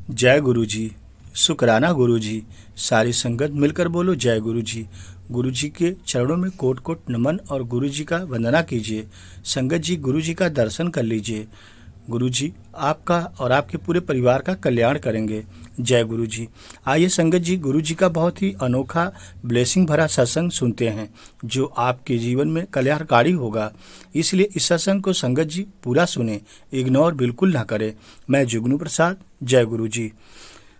जय गुरु जी। शुक्राना गुरु जी। सारी संगत मिलकर बोलो जय गुरु जी। गुरु जी के चरणों में कोट कोट नमन और गुरु जी का वंदना कीजिए। संगत जी गुरु जी का दर्शन कर लीजिए। गुरु जी आपका और आपके पूरे परिवार का कल्याण करेंगे। जय गुरु जी। आइए संगत जी गुरु जी का बहुत ही अनोखा ब्लेसिंग भरा सत्संग सुनते हैं जो आपके जीवन में कल्याणकारी होगा। इसलिए इस सत्संग को संगत जी पूरा सुने, इग्नोर बिल्कुल ना करें। मैं जुगनू प्रसाद। जय गुरु जी।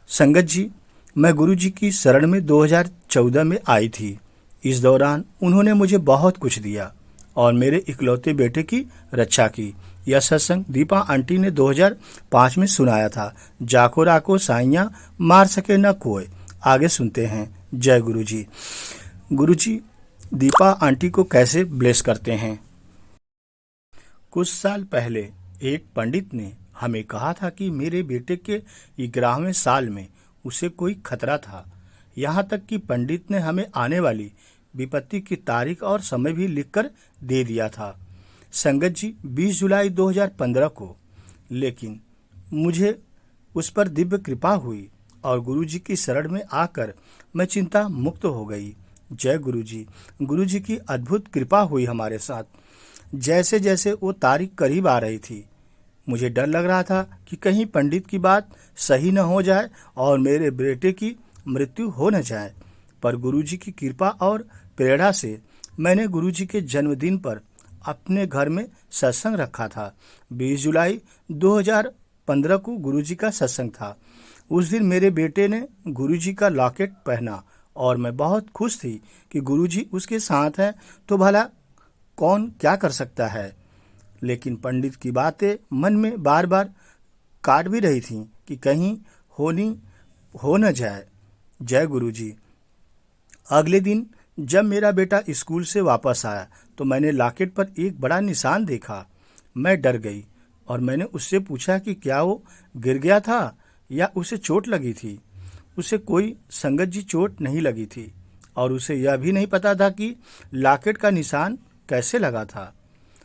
संगत जी मैं गुरु जी की शरण में 2014 में आई थी। इस दौरान उन्होंने मुझे बहुत कुछ दिया और मेरे इकलौते बेटे की रक्षा की। यह सत्संग दीपा आंटी ने 2005 में सुनाया था। जाको राको साइया मार सके न कोई। आगे सुनते हैं। जय गुरु जी। गुरु जी दीपा आंटी को कैसे ब्लेस करते हैं। कुछ साल पहले एक पंडित ने हमें कहा था कि मेरे बेटे के 11वें साल में उसे कोई खतरा था। यहाँ तक कि पंडित ने हमें आने वाली विपत्ति की तारीख और समय भी लिखकर दे दिया था। संगत जी 20 जुलाई 2015 को। लेकिन मुझे उस पर दिव्य कृपा हुई और गुरु जी की शरण में आकर मैं चिंता मुक्त हो गई। जय गुरु जी। गुरु जी की अद्भुत कृपा हुई हमारे साथ। जैसे जैसे वो तारीख करीब आ रही थी मुझे डर लग रहा था कि कहीं पंडित की बात सही न हो जाए और मेरे बेटे की मृत्यु हो न जाए। पर गुरुजी की कृपा और प्रेरणा से मैंने गुरुजी के जन्मदिन पर अपने घर में सत्संग रखा था। 20 जुलाई 2015 को गुरुजी का सत्संग था। उस दिन मेरे बेटे ने गुरुजी का लॉकेट पहना और मैं बहुत खुश थी कि गुरुजी उसके साथ हैं, तो भला कौन क्या कर सकता है। लेकिन पंडित की बातें मन में बार बार काट भी रही थीं कि कहीं हो न जाए। जय गुरु जी। अगले दिन जब मेरा बेटा स्कूल से वापस आया तो मैंने लॉकेट पर एक बड़ा निशान देखा। मैं डर गई और मैंने उससे पूछा कि क्या वो गिर गया था या उसे चोट लगी थी। उसे कोई संगत जी चोट नहीं लगी थी और उसे यह भी नहीं पता था कि लॉकेट का निशान कैसे लगा था।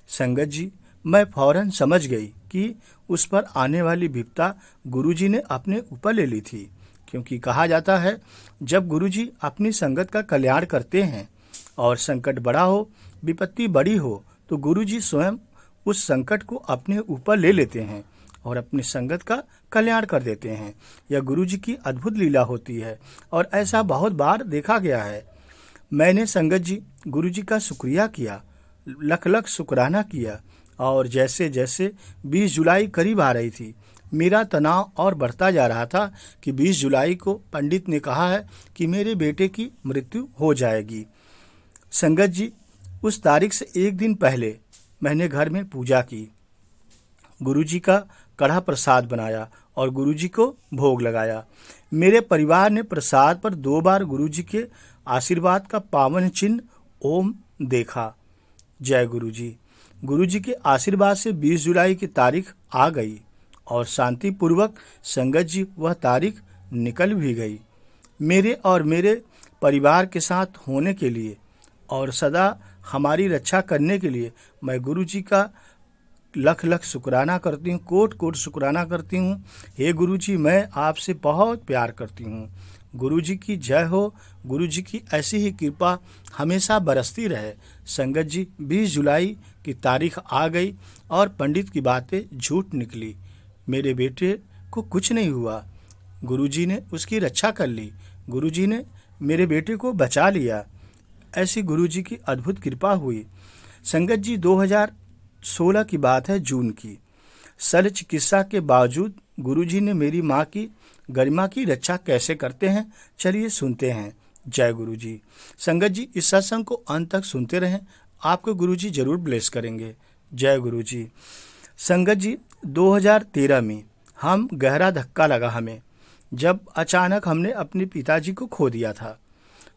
संगत जी मैं फौरन समझ गई कि उस पर आने वाली विपदा गुरुजी ने अपने ऊपर ले ली थी, क्योंकि कहा जाता है जब गुरुजी अपनी संगत का कल्याण करते हैं और संकट बड़ा हो, विपत्ति बड़ी हो, तो गुरुजी स्वयं उस संकट को अपने ऊपर ले लेते हैं और अपनी संगत का कल्याण कर देते हैं। यह गुरुजी की अद्भुत लीला होती है और ऐसा बहुत बार देखा गया है। मैंने संगत जी गुरुजी का शुक्रिया किया, लख लख शुक्राना किया और जैसे जैसे 20 जुलाई करीब आ रही थी मेरा तनाव और बढ़ता जा रहा था कि 20 जुलाई को पंडित ने कहा है कि मेरे बेटे की मृत्यु हो जाएगी। संगत जी उस तारीख से एक दिन पहले मैंने घर में पूजा की, गुरुजी का कड़ा प्रसाद बनाया और गुरुजी को भोग लगाया। मेरे परिवार ने प्रसाद पर 2 बार गुरुजी के आशीर्वाद का पावन चिन्ह ओम देखा। जय गुरु जी। गुरु जी के आशीर्वाद से 20 जुलाई की तारीख आ गई और शांतिपूर्वक संगत जी वह तारीख निकल भी गई। मेरे और मेरे परिवार के साथ होने के लिए और सदा हमारी रक्षा करने के लिए मैं गुरु जी का लख लख शुक्राना करती हूँ, कोट कोट शुक्राना करती हूँ। हे गुरु जी मैं आपसे बहुत प्यार करती हूँ। गुरु जी की जय हो। गुरु जी की ऐसी ही कृपा हमेशा बरसती रहे। संगत जी 20 जुलाई की तारीख आ गई और पंडित की बातें झूठ निकली। मेरे बेटे को कुछ नहीं हुआ। गुरु जी ने उसकी रक्षा कर ली। गुरु जी ने मेरे बेटे को बचा लिया। ऐसी गुरु जी की अद्भुत कृपा हुई। संगत जी 2016 की बात है, जून की। शल्य चिकित्सा के बावजूद गुरुजी ने मेरी माँ की गरिमा की रक्षा कैसे करते हैं, चलिए सुनते हैं। जय गुरु जी। संगत जी इस सत्संग को अंत तक सुनते रहें, आपको गुरुजी जरूर ब्लेस करेंगे। जय गुरु जी। संगत जी 2013 में हम गहरा धक्का लगा हमें, जब अचानक हमने अपने पिताजी को खो दिया था।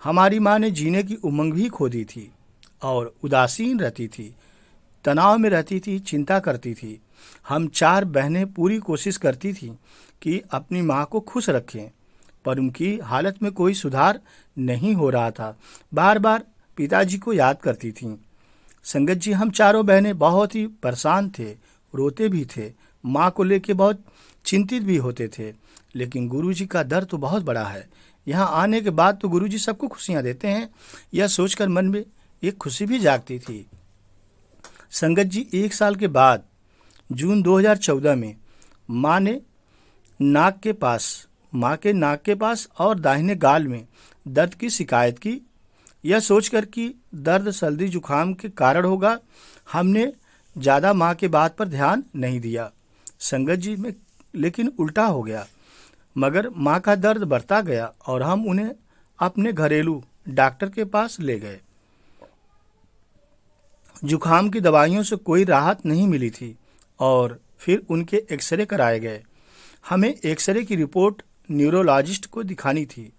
हमारी माँ ने जीने की उमंग भी खो दी थी और उदासीन रहती थी, तनाव में रहती थी, चिंता करती थी। हम 4 बहनें पूरी कोशिश करती थीं कि अपनी माँ को खुश रखें, पर उनकी हालत में कोई सुधार नहीं हो रहा था। बार बार पिताजी को याद करती थीं। संगत जी हम चारों बहनें बहुत ही परेशान थे, रोते भी थे, माँ को लेके बहुत चिंतित भी होते थे। लेकिन गुरुजी का दर तो बहुत बड़ा है। यहाँ आने के बाद तो गुरुजी सबको खुशियाँ देते हैं, यह सोचकर मन में एक खुशी भी जागती थी। संगत जी, 1 साल के बाद जून 2014 में माँ के नाक के पास और दाहिने गाल में दर्द की शिकायत की। यह सोचकर कि दर्द सर्दी जुकाम के कारण होगा, हमने ज़्यादा माँ के बात पर ध्यान नहीं दिया। संगत जी में लेकिन उल्टा हो गया, मगर माँ का दर्द बढ़ता गया और हम उन्हें अपने घरेलू डॉक्टर के पास ले गए। जुकाम की दवाइयों से कोई राहत नहीं मिली थी और फिर उनके एक्सरे कराए गए। हमें एक्सरे की रिपोर्ट न्यूरोलॉजिस्ट को दिखानी थी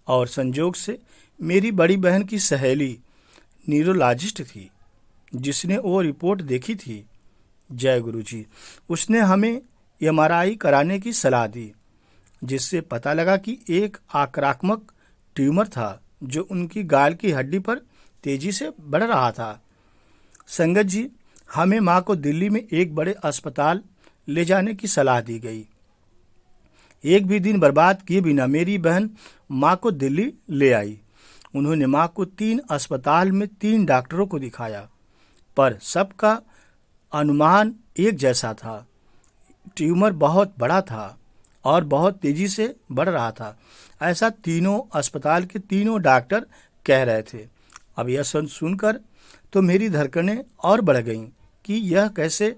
और संजोग से मेरी बड़ी बहन की सहेली न्यूरोलॉजिस्ट थी जिसने वो रिपोर्ट देखी थी। जय गुरु जी। उसने हमें MRI कराने की सलाह दी, जिससे पता लगा कि एक आक्रामक ट्यूमर था जो उनकी गाल की हड्डी पर तेजी से बढ़ रहा था। संगत जी, हमें माँ को दिल्ली में एक बड़े अस्पताल ले जाने की सलाह दी गई। एक भी दिन बर्बाद किए बिना मेरी बहन माँ को दिल्ली ले आई। उन्होंने माँ को 3 अस्पताल में 3 डॉक्टरों को दिखाया, पर सबका अनुमान एक जैसा था। ट्यूमर बहुत बड़ा था और बहुत तेजी से बढ़ रहा था, ऐसा तीनों अस्पताल के तीनों डॉक्टर कह रहे थे। अब यह सुनकर तो मेरी धड़कनें और बढ़ गईं कि यह कैसे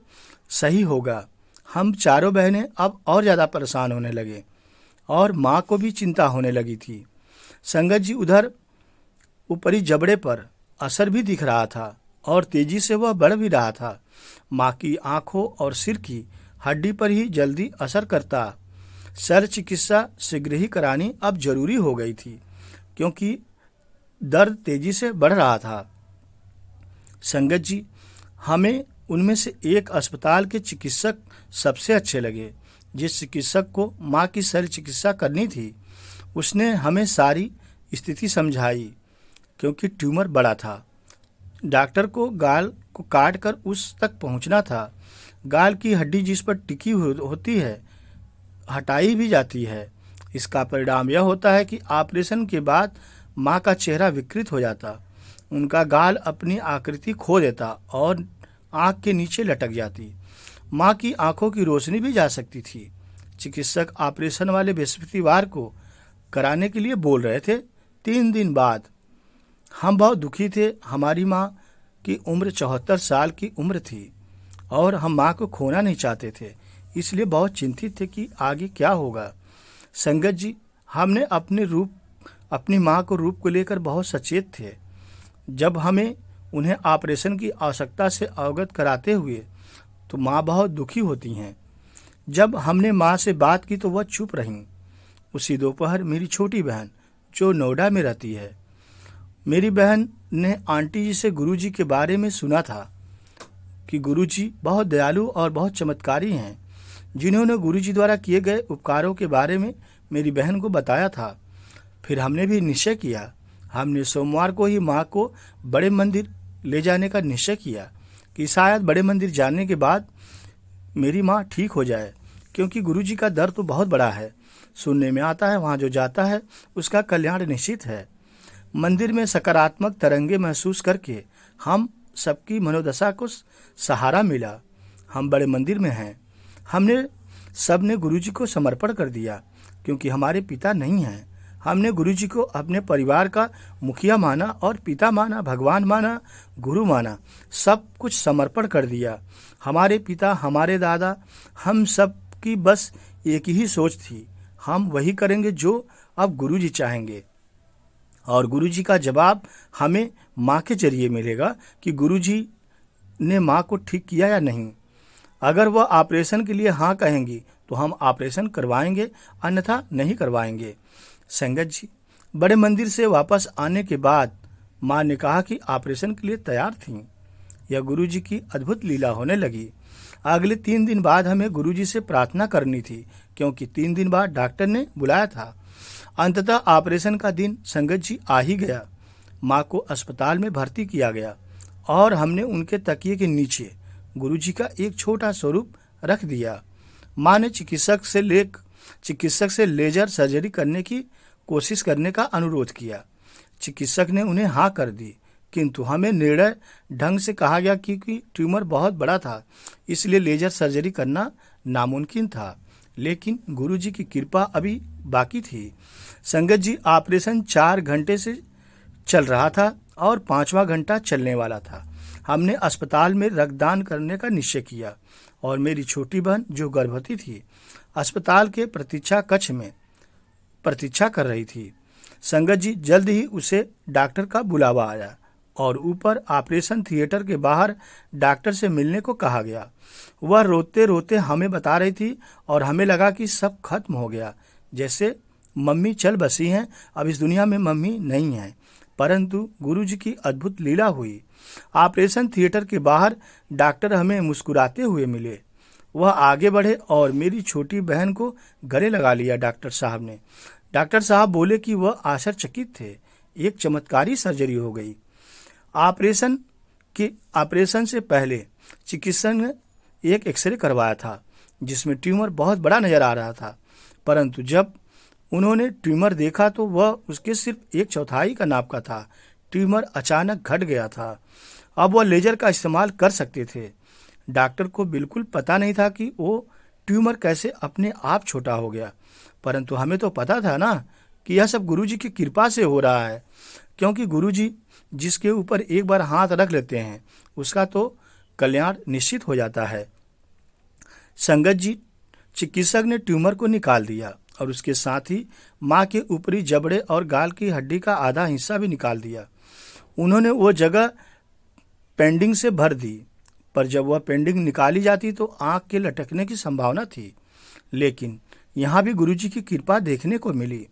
सही होगा। हम चारों बहनें अब और ज़्यादा परेशान होने लगे और माँ को भी चिंता होने लगी थी। संगत जी, उधर ऊपरी जबड़े पर असर भी दिख रहा था और तेजी से वह बढ़ भी रहा था। माँ की आंखों और सिर की हड्डी पर ही जल्दी असर करता। शल्य चिकित्सा शीघ्र ही करानी अब जरूरी हो गई थी, क्योंकि दर्द तेजी से बढ़ रहा था। संगत जी, हमें उनमें से एक अस्पताल के चिकित्सक सबसे अच्छे लगे। जिस चिकित्सक को माँ की शल्य चिकित्सा करनी थी, उसने हमें सारी स्थिति समझाई। क्योंकि ट्यूमर बड़ा था, डॉक्टर को गाल को काट कर उस तक पहुंचना था। गाल की हड्डी जिस पर टिकी होती है हटाई भी जाती है। इसका परिणाम यह होता है कि ऑपरेशन के बाद माँ का चेहरा विकृत हो जाता, उनका गाल अपनी आकृति खो देता और आँख के नीचे लटक जाती। माँ की आंखों की रोशनी भी जा सकती थी। चिकित्सक ऑपरेशन वाले बृहस्पतिवार को कराने के लिए बोल रहे थे। 3 दिन बाद हम बहुत दुखी थे। हमारी माँ की उम्र 74 साल की उम्र थी और हम माँ को खोना नहीं चाहते थे, इसलिए बहुत चिंतित थे कि आगे क्या होगा। संगत जी, हमने अपनी माँ को रूप को लेकर बहुत सचेत थे। जब हमें उन्हें ऑपरेशन की आवश्यकता से अवगत कराते हुए तो माँ बहुत दुखी होती हैं। जब हमने माँ से बात की तो वह चुप रहीं। उसी दोपहर मेरी छोटी बहन, जो नोएडा में रहती है, मेरी बहन ने आंटी जी से गुरुजी के बारे में सुना था कि गुरुजी बहुत दयालु और बहुत चमत्कारी हैं, जिन्होंने गुरुजी द्वारा किए गए उपकारों के बारे में मेरी बहन को बताया था। फिर हमने भी निश्चय किया। हमने सोमवार को ही माँ को बड़े मंदिर ले जाने का निश्चय किया कि शायद बड़े मंदिर जाने के बाद मेरी माँ ठीक हो जाए, क्योंकि गुरुजी का दर तो बहुत बड़ा है। सुनने में आता है वहाँ जो जाता है उसका कल्याण निश्चित है। मंदिर में सकारात्मक तरंगे महसूस करके हम सबकी मनोदशा को सहारा मिला। हम बड़े मंदिर में हैं। हमने सबने गुरुजी को समर्पण कर दिया, क्योंकि हमारे पिता नहीं हैं। हमने गुरुजी को अपने परिवार का मुखिया माना और पिता माना, भगवान माना, गुरु माना, सब कुछ समर्पण कर दिया। हमारे पिता, हमारे दादा, हम सब की बस एक ही सोच थी, हम वही करेंगे जो अब गुरुजी चाहेंगे। और गुरुजी का जवाब हमें माँ के जरिए मिलेगा कि गुरुजी ने माँ को ठीक किया या नहीं। अगर वह ऑपरेशन के लिए हाँ कहेंगी तो हम ऑपरेशन करवाएंगे, अन्यथा नहीं करवाएंगे। संगत जी, बड़े मंदिर से वापस आने के बाद माँ ने कहा कि ऑपरेशन के लिए तैयार थीं। यह गुरुजी की अद्भुत लीला होने लगी। अगले 3 दिन बाद हमें गुरुजी से प्रार्थना करनी थी, क्योंकि 3 दिन बाद डॉक्टर ने बुलाया था। अंततः ऑपरेशन का दिन संगत जी आ ही गया। माँ को अस्पताल में भर्ती किया गया और हमने उनके तकिए के नीचे गुरुजी का एक छोटा स्वरूप रख दिया। माँ ने चिकित्सक से चिकित्सक से लेजर सर्जरी करने की कोशिश करने का अनुरोध किया। चिकित्सक ने उन्हें हाँ कर दी, किंतु हमें निर्णय ढंग से कहा गया क्योंकि ट्यूमर बहुत बड़ा था, इसलिए लेजर सर्जरी करना नामुमकिन था। लेकिन गुरुजी की कृपा अभी बाकी थी। संगत जी, ऑपरेशन 4 घंटे से चल रहा था और 5वां घंटा चलने वाला था। हमने अस्पताल में रक्तदान करने का निश्चय किया और मेरी छोटी बहन जो गर्भवती थी अस्पताल के प्रतीक्षा कक्ष में प्रतीक्षा कर रही थी। संगत जी, जल्द ही उसे डॉक्टर का बुलावा आया और ऊपर ऑपरेशन थिएटर के बाहर डॉक्टर से मिलने को कहा गया। वह रोते रोते हमें बता रही थी और हमें लगा कि सब खत्म हो गया, जैसे मम्मी चल बसी हैं, अब इस दुनिया में मम्मी नहीं है। परंतु गुरुजी की अद्भुत लीला हुई। ऑपरेशन थिएटर के बाहर डॉक्टर हमें मुस्कुराते हुए मिले। वह आगे बढ़े और मेरी छोटी बहन को गले लगा लिया। डॉक्टर साहब बोले कि वह आश्चर्यचकित थे, एक चमत्कारी सर्जरी हो गई। ऑपरेशन से पहले चिकित्सक ने एक एक्सरे करवाया था जिसमें ट्यूमर बहुत बड़ा नजर आ रहा था, परंतु जब उन्होंने ट्यूमर देखा तो वह उसके सिर्फ 1/4 का नाप का था। ट्यूमर अचानक घट गया था। अब वह लेजर का इस्तेमाल कर सकते थे। डॉक्टर को बिल्कुल पता नहीं था कि वो ट्यूमर कैसे अपने आप छोटा हो गया, परंतु हमें तो पता था ना कि यह सब गुरुजी की कृपा से हो रहा है, क्योंकि गुरुजी जिसके ऊपर एक बार हाथ रख लेते हैं उसका तो कल्याण निश्चित हो जाता है। संगत जी, चिकित्सक ने ट्यूमर को निकाल दिया और उसके साथ ही मां के ऊपरी जबड़े और गाल की हड्डी का आधा हिस्सा भी निकाल दिया। उन्होंने वो जगह पेंडिंग से भर दी, पर जब वह पेंडिंग निकाली जाती तो आंख के लटकने की संभावना थी। लेकिन यहाँ भी गुरुजी की कृपा देखने को मिली।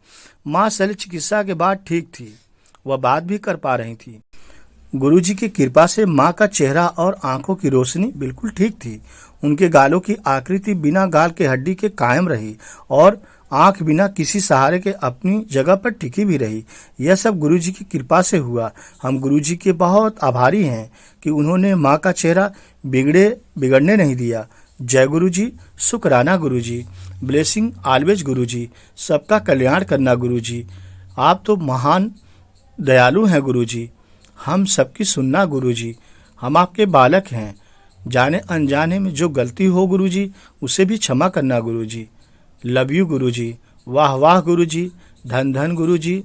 मां शल्य चिकित्सा के बाद ठीक थी, वह बात भी कर पा रही थी। गुरुजी की कृपा से मां का चेहरा और आंखों की रोशनी बिल्कुल ठीक थी। उनके गालों की आकृति बिना गाल के हड्डी के कायम रही और आंख बिना किसी सहारे के अपनी जगह पर टिकी भी रही। यह सब गुरुजी की कृपा से हुआ। हम गुरुजी के बहुत आभारी हैं कि उन्होंने मां का चेहरा बिगड़ने नहीं दिया। जय गुरुजी, शुक्राना गुरुजी, ब्लेसिंग ऑलवेज गुरुजी, सबका कल्याण करना गुरुजी, आप तो महान दयालु हैं गुरुजी, हम सबकी सुनना गुरुजी, हम आपके बालक हैं, जाने अनजाने में जो गलती हो गुरुजी उसे भी क्षमा करना गुरुजी। लव यू गुरुजी, वाह वाह गुरुजी, धन धन गुरुजी।